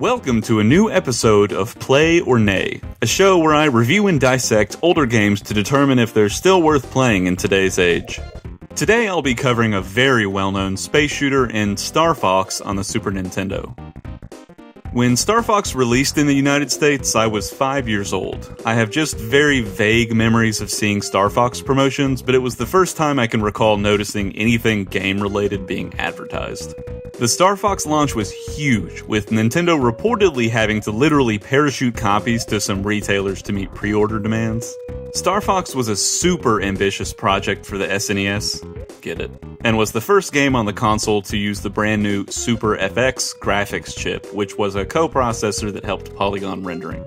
Welcome to a new episode of Play or Nay, a show where I review and dissect older games to determine if they're still worth playing in today's age. Today I'll be covering a very well-known space shooter in Star Fox on the Super Nintendo. When Star Fox released in the United States, I was 5 years old. I have just very vague memories of seeing Star Fox promotions, but it was the first time I can recall noticing anything game-related being advertised. The Star Fox launch was huge, with Nintendo reportedly having to literally parachute copies to some retailers to meet pre-order demands. Star Fox was a super ambitious project for the SNES, get it, and was the first game on the console to use the brand new Super FX graphics chip, which was a coprocessor that helped polygon rendering.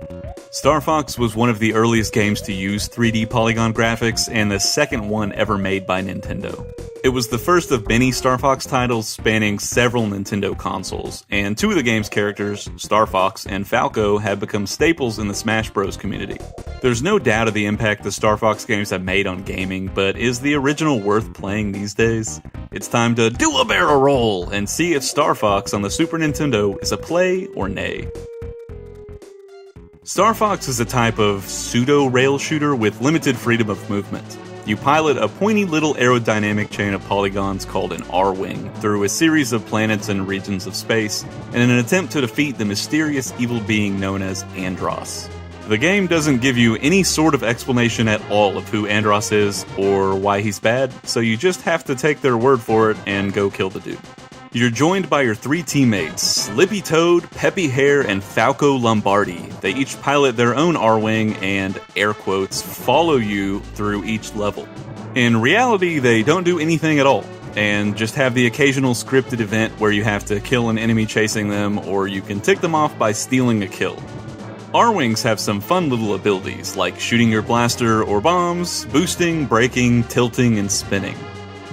Star Fox was one of the earliest games to use 3D polygon graphics, and the second one ever made by Nintendo. It was the first of many Star Fox titles spanning several Nintendo consoles, and two of the game's characters, Star Fox and Falco, have become staples in the Smash Bros. Community. There's no doubt of the impact the Star Fox games have made on gaming, but is the original worth playing these days? It's time to do a barrel roll and see if Star Fox on the Super Nintendo is a play or nay. Star Fox is a type of pseudo-rail shooter with limited freedom of movement. You pilot a pointy little aerodynamic chain of polygons called an R-Wing through a series of planets and regions of space in an attempt to defeat the mysterious evil being known as Andross. The game doesn't give you any sort of explanation at all of who Andross is or why he's bad, so you just have to take their word for it and go kill the dude. You're joined by your three teammates, Slippy Toad, Peppy Hare, and Falco Lombardi. They each pilot their own R-Wing and, air quotes, follow you through each level. In reality, they don't do anything at all, and just have the occasional scripted event where you have to kill an enemy chasing them, or you can tick them off by stealing a kill. R-Wings have some fun little abilities, like shooting your blaster or bombs, boosting, braking, tilting, and spinning.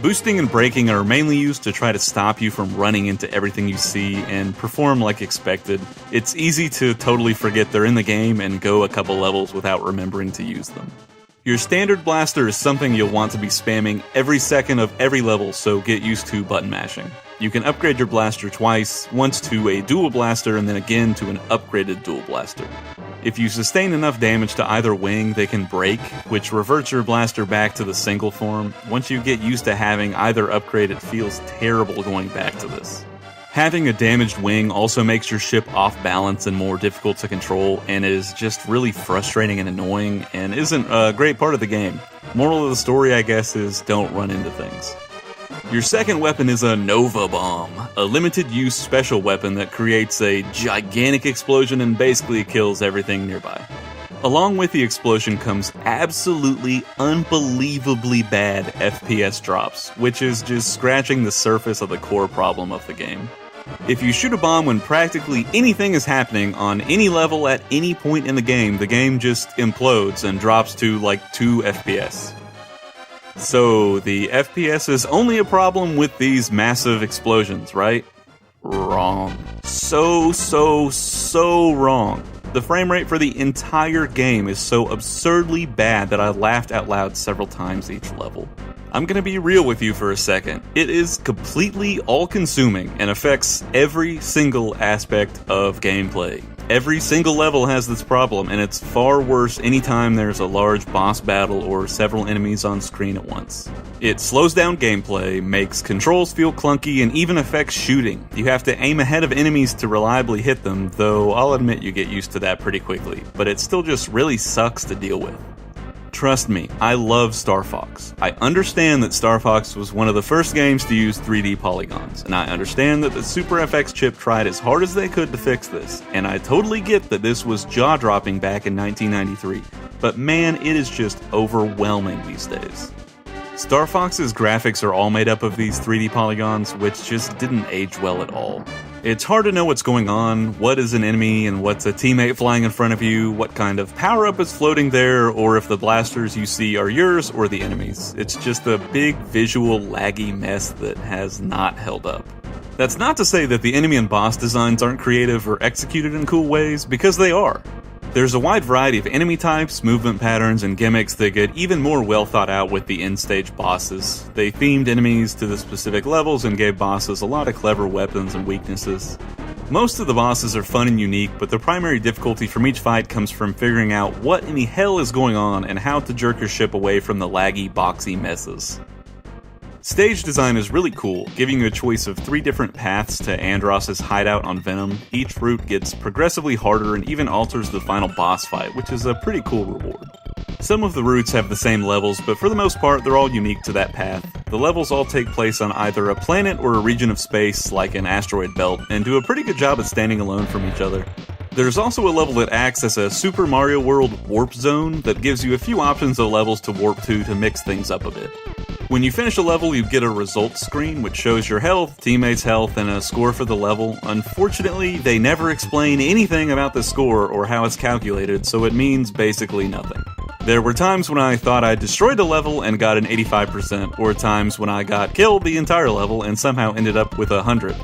Boosting and braking are mainly used to try to stop you from running into everything you see and perform like expected. It's easy to totally forget they're in the game and go a couple levels without remembering to use them. Your standard blaster is something you'll want to be spamming every second of every level, so get used to button mashing. You can upgrade your blaster twice, once to a dual blaster and then again to an upgraded dual blaster. If you sustain enough damage to either wing, they can break, which reverts your blaster back to the single form. Once you get used to having either upgrade, it feels terrible going back to this. Having a damaged wing also makes your ship off balance and more difficult to control, and is just really frustrating and annoying, and isn't a great part of the game. Moral of the story, I guess, is don't run into things. Your second weapon is a Nova Bomb, a limited-use special weapon that creates a gigantic explosion and basically kills everything nearby. Along with the explosion comes absolutely unbelievably bad FPS drops, which is just scratching the surface of the core problem of the game. If you shoot a bomb when practically anything is happening on any level at any point in the game just implodes and drops to like 2 FPS. So, the FPS is only a problem with these massive explosions, right? Wrong. So wrong. The frame rate for the entire game is so absurdly bad that I laughed out loud several times each level. I'm gonna be real with you for a second. It is completely all-consuming and affects every single aspect of gameplay. Every single level has this problem, and it's far worse anytime there's a large boss battle or several enemies on screen at once. It slows down gameplay, makes controls feel clunky, and even affects shooting. You have to aim ahead of enemies to reliably hit them, though I'll admit you get used to that pretty quickly, but it still just really sucks to deal with. Trust me, I love Star Fox. I understand that Star Fox was one of the first games to use 3D polygons, and I understand that the Super FX chip tried as hard as they could to fix this, and I totally get that this was jaw-dropping back in 1993, but man, it is just overwhelming these days. Star Fox's graphics are all made up of these 3D polygons, which just didn't age well at all. It's hard to know what's going on, what is an enemy and what's a teammate flying in front of you, what kind of power-up is floating there, or if the blasters you see are yours or the enemies. It's just a big visual laggy mess that has not held up. That's not to say that the enemy and boss designs aren't creative or executed in cool ways, because they are. There's a wide variety of enemy types, movement patterns, and gimmicks that get even more well thought out with the end-stage bosses. They themed enemies to the specific levels and gave bosses a lot of clever weapons and weaknesses. Most of the bosses are fun and unique, but the primary difficulty from each fight comes from figuring out what in the hell is going on and how to jerk your ship away from the laggy, boxy messes. Stage design is really cool, giving you a choice of 3 different paths to Andross's hideout on Venom. Each route gets progressively harder and even alters the final boss fight, which is a pretty cool reward. Some of the routes have the same levels, but for the most part, they're all unique to that path. The levels all take place on either a planet or a region of space, like an asteroid belt, and do a pretty good job at standing alone from each other. There's also a level that acts as a Super Mario World warp zone that gives you a few options of levels to warp to mix things up a bit. When you finish a level, you get a results screen which shows your health, teammates' health, and a score for the level. Unfortunately, they never explain anything about the score or how it's calculated, so it means basically nothing. There were times when I thought I destroyed a level and got an 85%, or times when I got killed the entire level and somehow ended up with 100.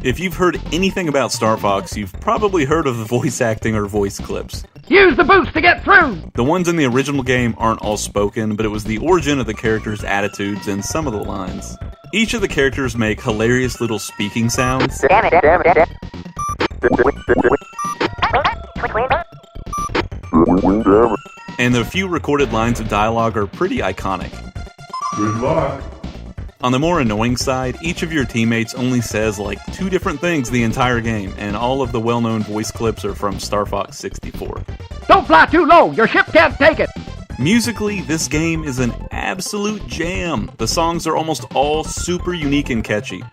If you've heard anything about Star Fox, you've probably heard of the voice acting or voice clips. Use the boost to get through! The ones in the original game aren't all spoken, but it was the origin of the characters' attitudes and some of the lines. Each of the characters make hilarious little speaking sounds. And the few recorded lines of dialogue are pretty iconic. Good luck. On the more annoying side, each of your teammates only says like 2 different things the entire game, and all of the well-known voice clips are from Star Fox 64. Don't fly too low, your ship can't take it! Musically, this game is an absolute jam. The songs are almost all super unique and catchy.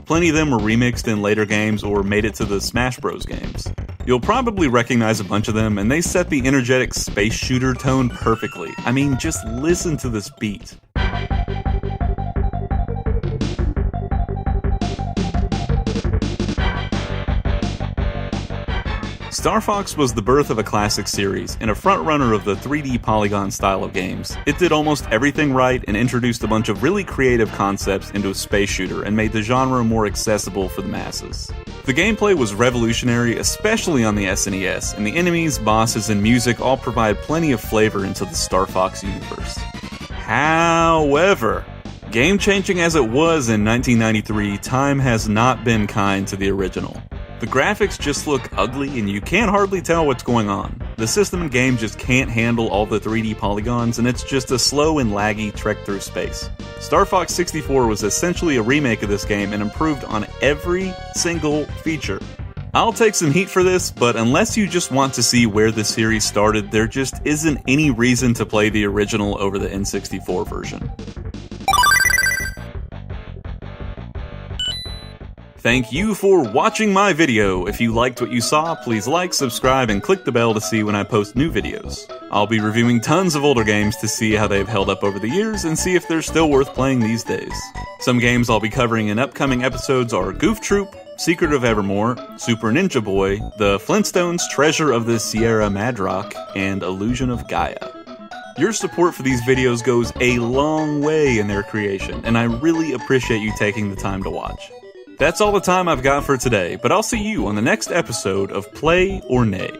Plenty of them were remixed in later games or made it to the Smash Bros. Games. You'll probably recognize a bunch of them, and they set the energetic space shooter tone perfectly. I mean, just listen to this beat. Star Fox was the birth of a classic series, and a frontrunner of the 3D polygon style of games. It did almost everything right and introduced a bunch of really creative concepts into a space shooter and made the genre more accessible for the masses. The gameplay was revolutionary, especially on the SNES, and the enemies, bosses, and music all provide plenty of flavor into the Star Fox universe. However, game-changing as it was in 1993, time has not been kind to the original. The graphics just look ugly and you can't hardly tell what's going on. The system and game just can't handle all the 3D polygons, and it's just a slow and laggy trek through space. Star Fox 64 was essentially a remake of this game and improved on every single feature. I'll take some heat for this, but unless you just want to see where the series started, there just isn't any reason to play the original over the N64 version. Thank you for watching my video. If you liked what you saw, please like, subscribe, and click the bell to see when I post new videos. I'll be reviewing tons of older games to see how they've held up over the years and see if they're still worth playing these days. Some games I'll be covering in upcoming episodes are Goof Troop, Secret of Evermore, Super Ninja Boy, The Flintstones Treasure of the Sierra Madrock, and Illusion of Gaia. Your support for these videos goes a long way in their creation, and I really appreciate you taking the time to watch. That's all the time I've got for today, but I'll see you on the next episode of Play or Nay.